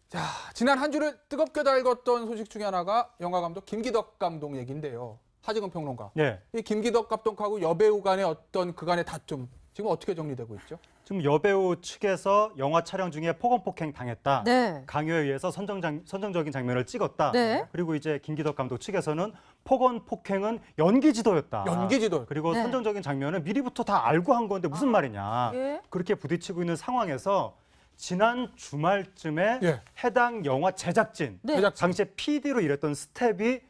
자, 지난 한 주를 뜨겁게 달궜던 소식 중에 하나가 영화 감독 김기덕 감독 얘기인데요. 하지근 평론가. 네. 이 김기덕 감독하고 여배우 간의 어떤 그간의 다툼 지금 어떻게 정리되고 있죠? 지금 여배우 측에서 영화 촬영 중에 폭언폭행 당했다. 네. 강요에 의해서 선정적인 장면을 찍었다. 네. 그리고 이제 김기덕 감독 측에서는 폭언폭행은 연기 지도였다. 연기 지도. 그리고 네. 선정적인 장면은 미리부터 다 알고 한 건데 무슨 말이냐. 예. 그렇게 부딪히고 있는 상황에서 지난 주말쯤에 예. 해당 영화 제작진, 네. 당시에 PD로 일했던 스텝이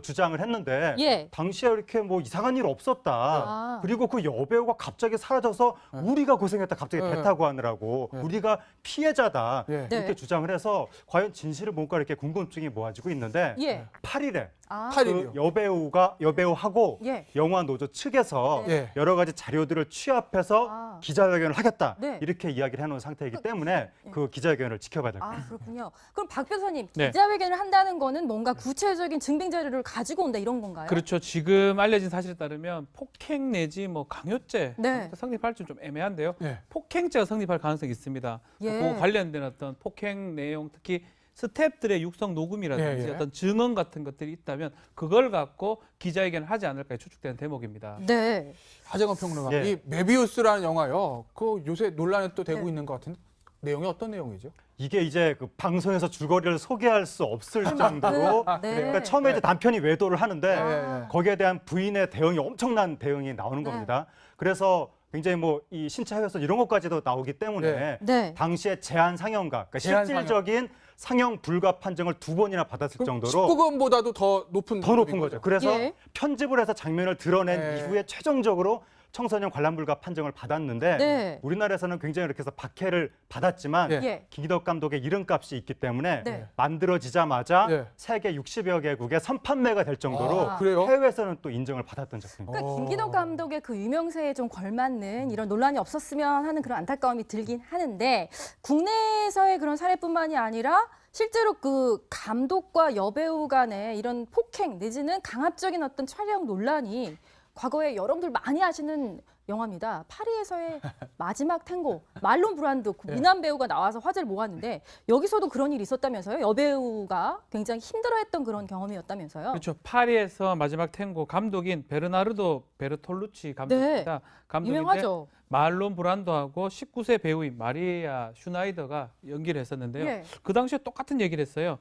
주장을 했는데 예. 당시에 이렇게 뭐 이상한 일 없었다. 아. 그리고 그 여배우가 갑자기 사라져서 우리가 고생했다. 갑자기 네. 배 타고 하느라고 우리가 피해자다. 예. 네. 이렇게 주장을 해서 과연 진실을 뭔가 이렇게 궁금증이 모아지고 있는데 예. 8일에 아. 팔일이요. 그 여배우하고 예. 영화 노조 측에서 예. 여러 가지 자료들을 취합해서 아. 기자회견을 하겠다. 네. 이렇게 이야기를 해놓은 상태이기 때문에 그 기자회견을 지켜봐야 될 것 같습니다. 아, 그렇군요. 그럼 박 변호사님, 네. 기자회견을 한다는 거는 뭔가 구체적인 증빙 자료를 가지고 온다 이런 건가요? 그렇죠. 지금 알려진 사실에 따르면 폭행 내지 뭐 강요죄 네. 성립할지 좀 애매한데요. 예. 폭행죄가 성립할 가능성이 있습니다. 예. 그 관련된 어떤 폭행 내용, 특히 스태프들의 육성 녹음이라든지 예, 예. 어떤 증언 같은 것들이 있다면 그걸 갖고 기자회견을 하지 않을까 추측되는 대목입니다. 네. 하재건 평론가. 예. 이 메비우스라는 영화요. 그 요새 논란에 또 되고 네. 있는 것 같은데 내용이 어떤 내용이죠? 이게 이제 그 방송에서 줄거리를 소개할 수 없을 정도로 네. 그러니까 처음에 이제 남편이 외도를 하는데 예. 거기에 대한 부인의 대응이 엄청난 대응이 나오는 네. 겁니다. 그래서 굉장히 뭐 이 신체 훼손 이런 것까지도 나오기 때문에 네. 당시에 제한 상영가, 그러니까 제한 실질적인 상영 불가 판정을 2번이나 받았을 정도로 19금보다도 더 높은 거죠. 그래서 예. 편집을 해서 장면을 드러낸 네. 이후에 최종적으로 청소년 관람 불가 판정을 받았는데 네. 우리나라에서는 굉장히 이렇게 해서 박해를 받았지만 예. 예. 김기덕 감독의 이름값이 있기 때문에 네. 만들어지자마자 예. 세계 60여 개국에 선판매가 될 정도로 아, 그래요? 해외에서는 또 인정을 받았던 작품입니다. 그러니까 김기덕 감독의 그 유명세에 좀 걸맞는 이런 논란이 없었으면 하는 그런 안타까움이 들긴 하는데 국내에서의 그런 사례뿐만이 아니라 실제로 그 감독과 여배우 간의 이런 폭행 내지는 강압적인 어떤 촬영 논란이 과거에 여러분들 많이 아시는 영화입니다. 파리에서의 마지막 탱고, 말론 브란도 그 미남 배우가 나와서 화제를 모았는데 여기서도 그런 일이 있었다면서요? 여배우가 굉장히 힘들어했던 그런 경험이었다면서요? 그렇죠. 파리에서 마지막 탱고 감독인 베르나르도 베르톨루치 감독입니다. 감독인데 유명하죠. 말론 브란도하고 19세 배우인 마리아 슈나이더가 연기를 했었는데요. 예. 그 당시에 똑같은 얘기를 했어요.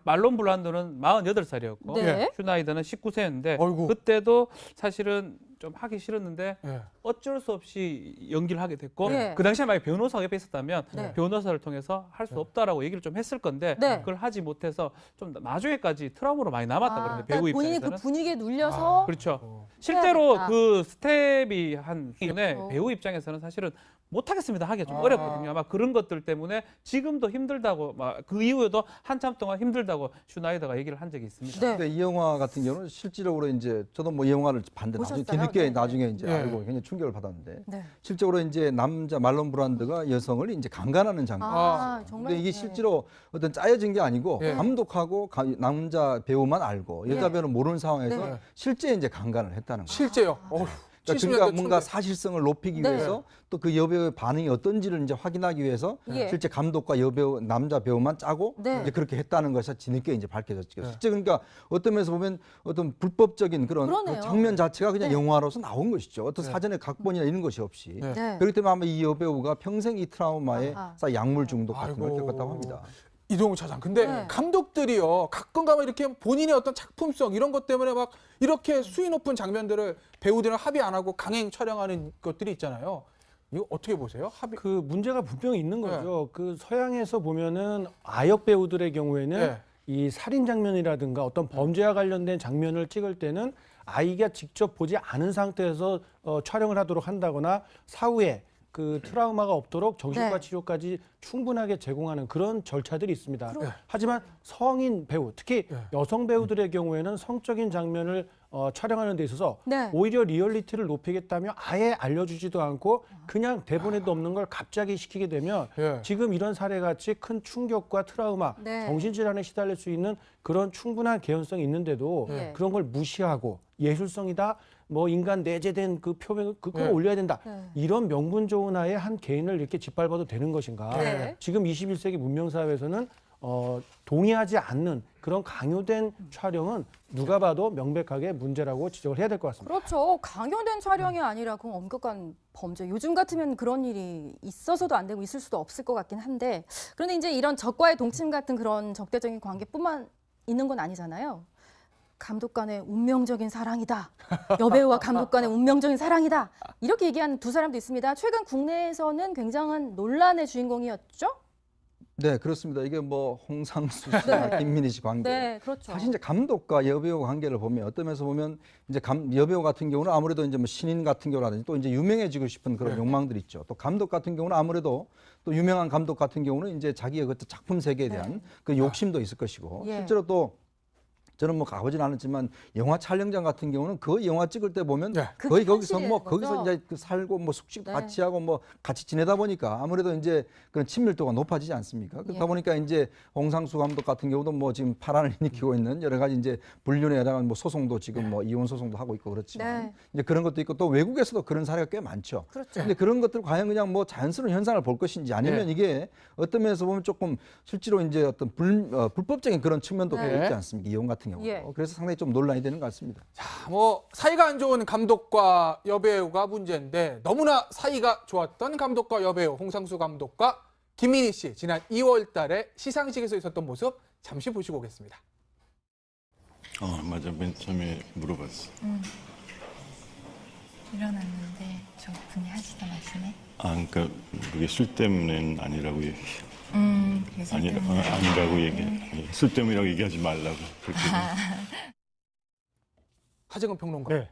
말론 브란도는 48살이었고 네. 슈나이더는 19세였는데 어이구. 그때도 사실은 좀 하기 싫었는데 예. 어쩔 수 없이 연기를 하게 됐고 네. 그 당시에 만약 변호사가 옆에 있었다면 네. 변호사를 통해서 할 수 없다라고 얘기를 좀 했을 건데 네. 그걸 하지 못해서 좀 나중에까지 트라우마로 많이 남았다 그러는데 배우 그러니까 본인이 입장에서는 그 분위기에 눌려서 그렇죠. 실제로 해야겠다. 그 스텝이 한 때문에 어. 배우 입장에서는 사실은 못하겠습니다 하기가 좀 아. 어렵거든요. 아마 그런 것들 때문에 지금도 힘들다고 막 그 이후에도 한참 동안 힘들다고 슈나이더가 얘기를 한 적이 있습니다. 네. 근데 이 영화 같은 경우는 실질적으로 이제 저도 뭐 이 영화를 봤는데 나중에 보셨어요? 뒤늦게 네, 네. 나중에 이제 네. 알고 굉장히 충격을 받았는데 네. 실제로 이제 남자 말론 브란드가 여성을 이제 강간하는 장면. 정말 근데 이게 네. 실제로 어떤 짜여진 게 아니고 예. 감독하고 남자 배우만 알고 여자 예. 배우는 모르는 상황에서 네. 실제 이제 강간을 했다는 거예요. 실제요. 어휴. 그러니까 70년대 뭔가 초대. 사실성을 높이기 네. 위해서 또 그 여배우의 반응이 어떤지를 이제 확인하기 위해서 예. 실제 감독과 여배우 남자 배우만 짜고 네. 이제 그렇게 했다는 것이 뒤늦게 이제 밝혀졌죠. 실제 그러니까 어떤 면에서 보면 어떤 불법적인 그런 그러네요. 그 장면 자체가 그냥 네. 영화로서 나온 것이죠. 어떤 사전에 각본이나 이런 것이 없이. 네. 네. 그렇기 때문에 아마 이 여배우가 평생 이 트라우마에 아하. 쌓인 약물 중독 같은 걸 아이고. 겪었다고 합니다. 이동우 차장. 근데 네. 감독들이요. 가끔 가면 이렇게 본인의 어떤 작품성 이런 것 때문에 막 이렇게 수위 높은 장면들을 배우들이랑 합의 안 하고 강행 촬영하는 것들이 있잖아요. 이거 어떻게 보세요? 합의. 그 문제가 분명히 있는 거죠. 그 서양에서 보면은 아역 배우들의 경우에는 네. 이 살인 장면이라든가 어떤 범죄와 관련된 장면을 찍을 때는 아이가 직접 보지 않은 상태에서 촬영을 하도록 한다거나 사후에 그 트라우마가 없도록 정신과 네. 치료까지 충분하게 제공하는 그런 절차들이 있습니다. 그럼- 하지만 성인 배우, 특히 네. 여성 배우들의 경우에는 성적인 장면을 촬영하는 데 있어서 네. 오히려 리얼리티를 높이겠다며 아예 알려주지도 않고 그냥 대본에도 없는 걸 갑자기 시키게 되면 예. 지금 이런 사례 같이 큰 충격과 트라우마, 네. 정신질환에 시달릴 수 있는 그런 충분한 개연성이 있는데도 네. 그런 걸 무시하고 예술성이다 뭐 인간 내재된 그 표면 그걸 네. 올려야 된다. 네. 이런 명분 좋은 하에 한 개인을 이렇게 짓밟아도 되는 것인가? 네. 지금 21세기 문명 사회에서는 동의하지 않는 그런 강요된 촬영은 누가 봐도 명백하게 문제라고 지적을 해야 될 것 같습니다. 그렇죠. 강요된 촬영이 아니라 그건 엄격한 범죄. 요즘 같으면 그런 일이 있어서도 안 되고 있을 수도 없을 것 같긴 한데, 그런데 이제 이런 적과의 동침 같은 그런 적대적인 관계뿐만 있는 건 아니잖아요. 감독 간의 운명적인 사랑이다. 여배우와 감독 간의 운명적인 사랑이다. 이렇게 얘기하는 두 사람도 있습니다. 최근 국내에서는 굉장한 논란의 주인공이었죠? 네, 그렇습니다. 이게 뭐 홍상수 씨와 네. 김민희 씨 관계. 네, 그렇죠. 사실 이제 감독과 여배우 관계를 보면 어떤 면에서 보면 이제 여배우 같은 경우는 아무래도 이제 뭐 신인 같은 경우라든지 또 이제 유명해지고 싶은 그런 욕망들이 있죠. 또 감독 같은 경우는 아무래도 또 유명한 감독 같은 경우는 이제 자기의 그 작품 세계에 대한 그 욕심도 있을 것이고 예. 실제로 또 저는 뭐 가보진 않았지만 영화 촬영장 같은 경우는 그 영화 찍을 때 보면 네. 거의 그게 거기서 뭐 현실인 거기서 거죠? 이제 그 살고 뭐 숙식도 네. 같이 하고 뭐 같이 지내다 보니까 아무래도 이제 그런 친밀도가 높아지지 않습니까? 그러다 예. 보니까 이제 홍상수 감독 같은 경우도 뭐 지금 파란을 일으키고 있는 여러 가지 이제 불륜에 해당한 뭐 소송도 지금 뭐 이혼 소송도 하고 있고 그렇지만 네. 이제 그런 것도 있고 또 외국에서도 그런 사례가 꽤 많죠. 그렇죠. 근데 그런 것들 과연 그냥 뭐 자연스러운 현상을 볼 것인지 아니면 이게 어떤 면에서 보면 조금 실제로 이제 어떤 불법적인 그런 측면도 또 네. 있지 않습니까? 이혼 같은 경우도. 예. 그래서 상당히 좀 논란이 되는 것 같습니다. 뭐 사이가 안 좋은 감독과 여배우가 문제인데 너무나 사이가 좋았던 감독과 여배우 홍상수 감독과 김민희 씨 지난 2월 달에 시상식에서 있었던 모습 잠시 보시고 오겠습니다. 맞아. 맨 처음에 물어봤어. 일어났는데 저분이 하시던 말씀에 그러니까 그게 술 때문에는 아니라고 얘기해. 그래서 아니라고 얘기해. 술 때문이라고 얘기하지 말라고. 그렇게 하재근 평론가. 네.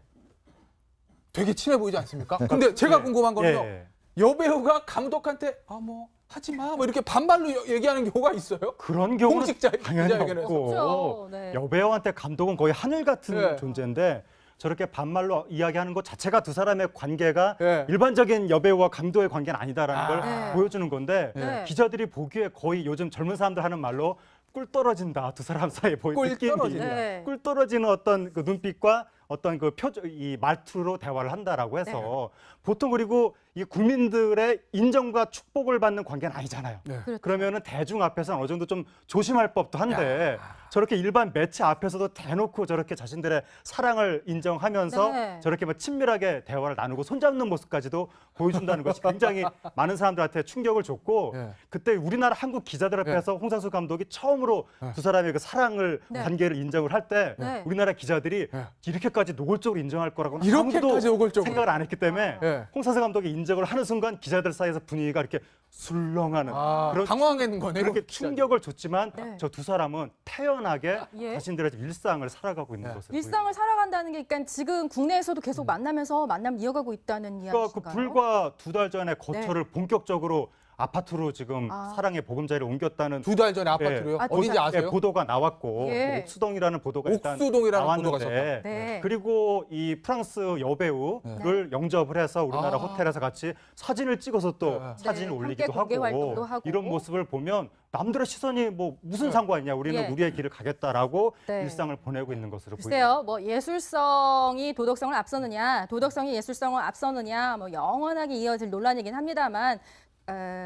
되게 친해 보이지 않습니까? 근데 제가 궁금한 거는요. 예. 여배우가 감독한테 뭐 하지 마 뭐 이렇게 반말로 얘기하는 경우가 있어요? 그런 경우는 공식 당연히 기자회견에서. 없고 그렇죠. 네. 여배우한테 감독은 거의 하늘 같은 네. 존재인데 저렇게 반말로 이야기하는 것 자체가 두 사람의 관계가 네. 일반적인 여배우와 감독의 관계는 아니다라는 걸 네. 보여주는 건데 네. 기자들이 보기에 거의 요즘 젊은 사람들 하는 말로 꿀 떨어진다 두 사람 사이에 꿀 보이는 느낌이 떨어진다. 네. 꿀 떨어지는 어떤 그 눈빛과 어떤 그 이 말투로 대화를 한다라고 해서 보통 그리고 이 국민들의 인정과 축복을 받는 관계는 아니잖아요. 네. 그렇죠. 그러면은 대중 앞에서는 어느 정도 좀 조심할 법도 한데 저렇게 일반 매체 앞에서도 대놓고 저렇게 자신들의 사랑을 인정하면서 네. 저렇게 뭐 친밀하게 대화를 나누고 손잡는 모습까지도 보여준다는 것이 굉장히 많은 사람들한테 충격을 줬고 네. 그때 우리나라 한국 기자들 앞에서 홍상수 감독이 처음으로 두 사람의 그 사랑을 네. 관계를 인정을 할 때 네. 우리나라 기자들이 네. 이렇게까지 노골적으로 인정할 거라고는 이렇게까지 아무도 노골적으로. 생각을 안 했기 때문에 네. 홍상수 감독이 인정을 하는 순간 기자들 사이에서 분위기가 이렇게 술렁하는 그런 당황한 거네요. 그렇게 충격을 줬지만 네. 저 두 사람은 태연하게 예. 자신들의 일상을 살아가고 있는 네. 것을 일상을 살아간다는 게 그러니까 지금 국내에서도 계속 만나면서 만남 이어가고 있다는 그러니까 이야기인가요? 그 불과 두 달 전에 거처를 본격적으로 아파트로 지금 아. 사랑의 보금자리를 옮겼다는 2달 전에 아파트로요. 아, 어딘지 아세요? 보도가 나왔고 예. 옥수동이라는 보도가 일단 옥수동이라는 나왔는데 보도가 있었다. 네. 그리고 이 프랑스 여배우를 영접을 해서 우리나라 아. 호텔에서 같이 사진을 찍어서 또 네. 사진을 네, 올리기도 함께 공개 활동도 하고. 이런 모습을 보면 남들의 시선이 뭐 무슨 상관이냐 우리는 예. 우리의 길을 가겠다라고 네. 일상을 보내고 있는 것으로 보입니다. 글쎄요, 뭐 예술성이 도덕성을 앞서느냐, 도덕성이 예술성을 앞서느냐, 뭐 영원하게 이어질 논란이긴 합니다만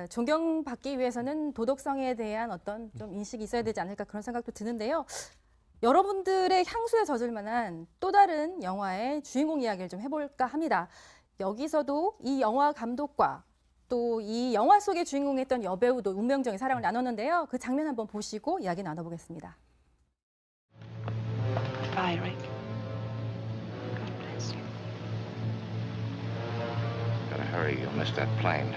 존경받기 위해서는 도덕성에 대한 어떤 좀 인식이 있어야 되지 않을까 그런 생각도 드는데요. 여러분들의 향수에 젖을 만한 또 다른 영화의 주인공 이야기를 좀 해볼까 합니다. 여기서도 이 영화 감독과 또 이 영화 속의 주인공이었던 여배우도 운명적인 사랑을 나눴는데요. 그 장면 한번 보시고 이야기 나눠보겠습니다. Bye, Rick. God bless you. Gotta hurry, you'll miss that plane.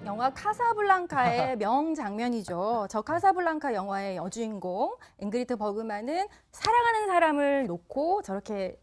영화 카사블랑카의 명장면이죠. 저 카사블랑카 영화의 여주인공 잉그리트 버그만은 사랑하는 사람을 놓고 저렇게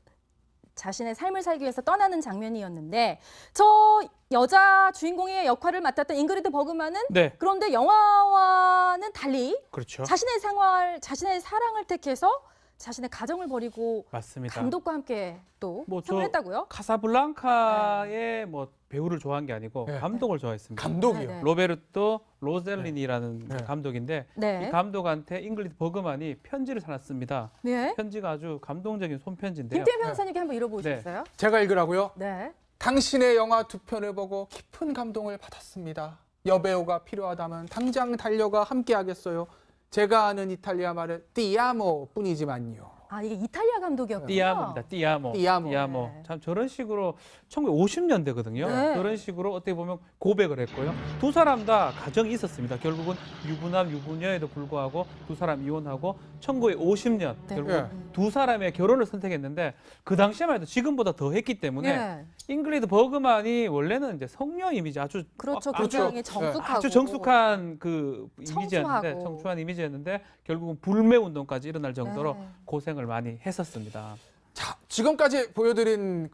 자신의 삶을 살기 위해서 떠나는 장면이었는데 저 여자 주인공의 역할을 맡았던 잉그리트 버그만은 네. 그런데 영화와는 달리 그렇죠. 자신의 생활, 자신의 사랑을 택해서 자신의 가정을 버리고 맞습니다. 감독과 함께 또 뭐 생활 했다고요? 카사블랑카의 뭐 배우를 좋아한 게 아니고 네. 감독을 좋아했습니다. 감독이요. 네, 네. 로베르토 로셀리니라는 네. 감독인데 네. 이 감독한테 잉글리드 버그만이 편지를 써놨습니다. 네. 편지가 아주 감동적인 손편지인데요. 김태현 변호사님께 한번 읽어보시겠어요? 제가 읽으라고요. 네. 당신의 영화 두 편을 보고 깊은 감동을 받았습니다. 여배우가 필요하다면 당장 달려가 함께 하겠어요. 제가 아는 이탈리아 말은 띠아모 뿐이지만요. 아, 이게 이탈리아 감독이었군요. 띠아모입니다. 띠아모. 띠아모. 네. 참 저런 식으로 1950년대거든요. 네. 그런 식으로 어떻게 보면 고백을 했고요. 두 사람 다 가정이 있었습니다. 결국은 유부남 유부녀에도 불구하고 두 사람 이혼하고 1950년 네. 결국 예. 두 사람의 결혼을 선택했는데 그 당시에만 해도 지금보다 더 했기 때문에 예. 잉글리드 버그만이 원래는 이제 성녀 이미지 아주 그렇죠. 아주 굉장히 정숙하고 아주 정숙한 그 이미지였는데 청초하고. 청초한 이미지였는데 결국은 불매 운동까지 일어날 정도로 네. 고생을 많이 했었습니다. 자, 지금까지 보여드린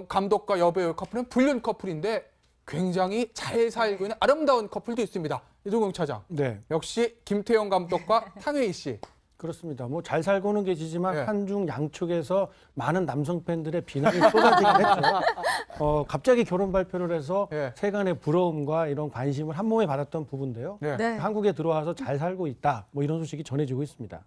감독과 여배우 커플은 불륜 커플인데 굉장히 잘 살고 있는 아름다운 커플도 있습니다. 이동경 차장. 네, 역시 김태형 감독과 탕웨이 씨. 그렇습니다. 뭐 잘 살고는 계시지만 네. 한중 양측에서 많은 남성 팬들의 비난이 쏟아지긴 했죠. 갑자기 결혼 발표를 해서 네. 세간의 부러움과 이런 관심을 한 몸에 받았던 부분인데요. 네. 네. 한국에 들어와서 잘 살고 있다. 뭐 이런 소식이 전해지고 있습니다.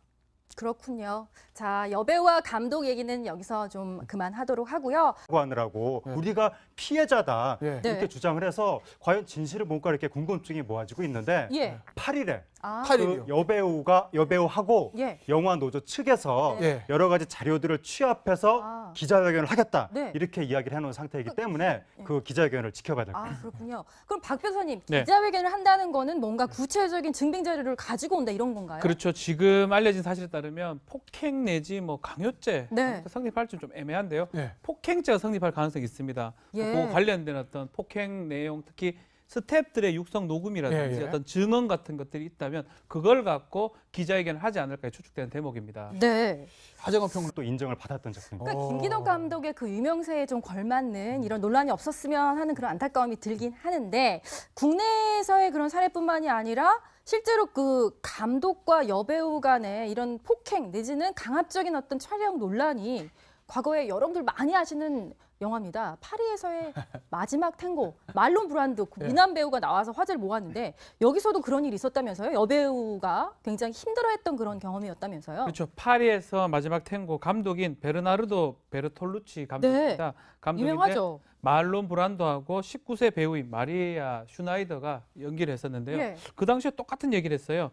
그렇군요. 자, 여배우와 감독 얘기는 여기서 좀 그만하도록 하고요. 하느라고 우리가 피해자다 네. 네. 이렇게 주장을 해서 과연 진실을 뭔가 이렇게 궁금증이 모아지고 있는데 예. 8일에 아, 팔일이요. 그 여배우하고 예. 영화 노조 측에서 네. 여러 가지 자료들을 취합해서 아. 기자회견을 하겠다 네. 이렇게 이야기를 해놓은 상태이기 때문에 그 기자회견을 지켜봐야 될 것 같습니다. 아, 그렇군요. 그럼 박 변호사님, 네. 기자회견을 한다는 거는 뭔가 구체적인 증빙 자료를 가지고 온다 이런 건가요? 그렇죠. 지금 알려진 사실에 따르면 폭행 내지 뭐 강요죄 네. 성립할지 좀 애매한데요. 네. 폭행죄가 성립할 가능성이 있습니다. 예. 그 관련된 어떤 폭행 내용, 특히 스태프들의 육성 녹음이라든지 예, 예. 어떤 증언 같은 것들이 있다면 그걸 갖고 기자회견을 하지 않을까 추측되는 대목입니다. 네. 하정원 평론. 또 인정을 받았던 작품입니다. 그러니까 김기덕 감독의 그 유명세에 좀 걸맞는 이런 논란이 없었으면 하는 그런 안타까움이 들긴 하는데 국내에서의 그런 사례뿐만이 아니라 실제로 그 감독과 여배우 간의 이런 폭행 내지는 강압적인 어떤 촬영 논란이 과거에 여러분들 많이 아시는 영화입니다. 파리에서의 마지막 탱고, 말론 브란도 그 미남 배우가 나와서 화제를 모았는데 여기서도 그런 일이 있었다면서요? 여배우가 굉장히 힘들어했던 그런 경험이었다면서요? 그렇죠. 파리에서 마지막 탱고 감독인 베르나르도 베르톨루치 감독입니다. 감독인데 유명하죠. 말론 브란도하고 19세 배우인 마리아 슈나이더가 연기를 했었는데요. 예. 그 당시에 똑같은 얘기를 했어요.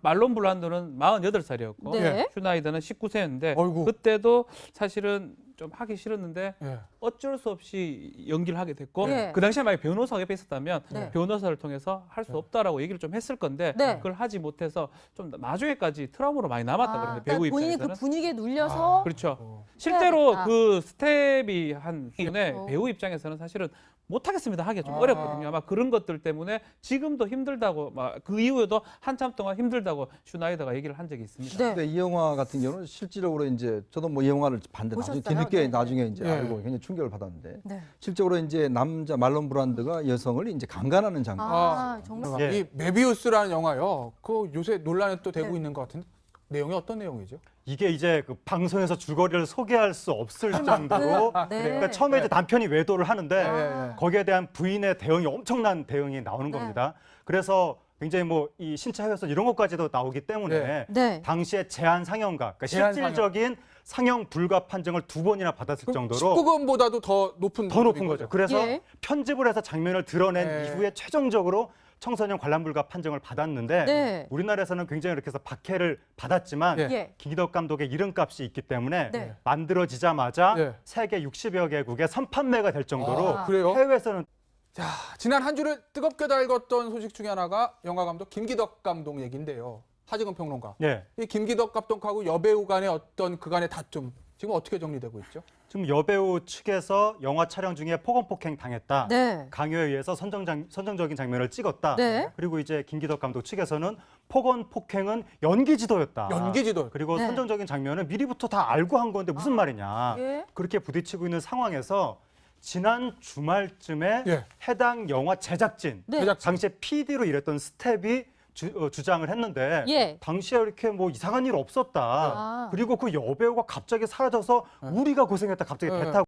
말론 브란도는 48살이었고 네. 슈나이더는 19세였는데 어이구. 그때도 사실은 좀 하기 싫었는데 예. 어쩔 수 없이 연기를 하게 됐고 네. 그 당시에 만약 변호사가 옆에 있었다면 네. 변호사를 통해서 할 수 없다라고 얘기를 좀 했을 건데 네. 그걸 하지 못해서 좀 나중에까지 트라우마로 많이 남았다 그러는데 배우 그러니까 본인이 입장에서는 그 분위기에 눌려서 그렇죠. 실제로 해야겠다. 그 스텝이 한 때문에 그렇죠. 배우 입장에서는 사실은 못하겠습니다 하기가 좀 아. 어렵거든요. 아마 그런 것들 때문에 지금도 힘들다고 막 그 이후에도 한참 동안 힘들다고 슈나이더가 얘기를 한 적이 있습니다. 네. 근데 이 영화 같은 경우는 실질적으로 이제 저도 뭐 이 영화를 봤는데 나중에 보셨어요? 뒤늦게 네. 나중에 이제 네. 알고 굉장히 충격을 받았는데 네. 실제로 이제 남자 말론 브란드가 여성을 이제 강간하는 장면. 아, 정말 예. 이 메비우스라는 영화요. 그 요새 논란에 또 되고 네. 있는 것 같은데 내용이 어떤 내용이죠? 이게 이제 그 방송에서 줄거리를 소개할 수 없을 정도로 네. 그러니까 처음에 이제 남편이 외도를 하는데 아. 거기에 대한 부인의 대응이 엄청난 대응이 나오는 네. 겁니다. 그래서 굉장히 뭐 이 신체 훼손 이런 것까지도 나오기 때문에 네. 당시에 제한 상영가, 그러니까 제한 실질적인 상영 불가 판정을 2번이나 받았을 정도로 19금보다도 더 높은 더 높은 거죠. 그래서 예. 편집을 해서 장면을 드러낸 네. 이후에 최종적으로 청소년 관람 불가 판정을 받았는데 네. 우리나라에서는 굉장히 이렇게 해서 박해를 받았지만 예. 김기덕 감독의 이름값이 있기 때문에 네. 만들어지자마자 네. 세계 60여 개국에 선판매가 될 정도로 아, 그래요? 해외에서는 자, 지난 한 주를 뜨겁게 달궜던 소식 중에 하나가 영화 감독 김기덕 감독 얘기인데요. 하지근 평론가. 예, 이 김기덕 감독하고 여배우 간의 어떤 그간의 다툼 지금 어떻게 정리되고 있죠? 지금 여배우 측에서 영화 촬영 중에 폭언폭행 당했다. 네. 강요에 의해서 선정적인 장면을 찍었다. 네. 그리고 이제 김기덕 감독 측에서는 폭언폭행은 연기 지도였다. 연기 지도. 그리고 네. 선정적인 장면은 미리부터 다 알고 한 건데 무슨 말이냐. 예. 그렇게 부딪히고 있는 상황에서 지난 주말쯤에 예. 해당 영화 제작진, 네. 제작- 당시에 PD로 일했던 스텝이 주장을 했는데 예. 당시에 이렇게 뭐 이상한 일 없었다. 아. 그리고 그 여배우가 갑자기 사라져서 우리가 고생했다. 갑자기 배 네. 타고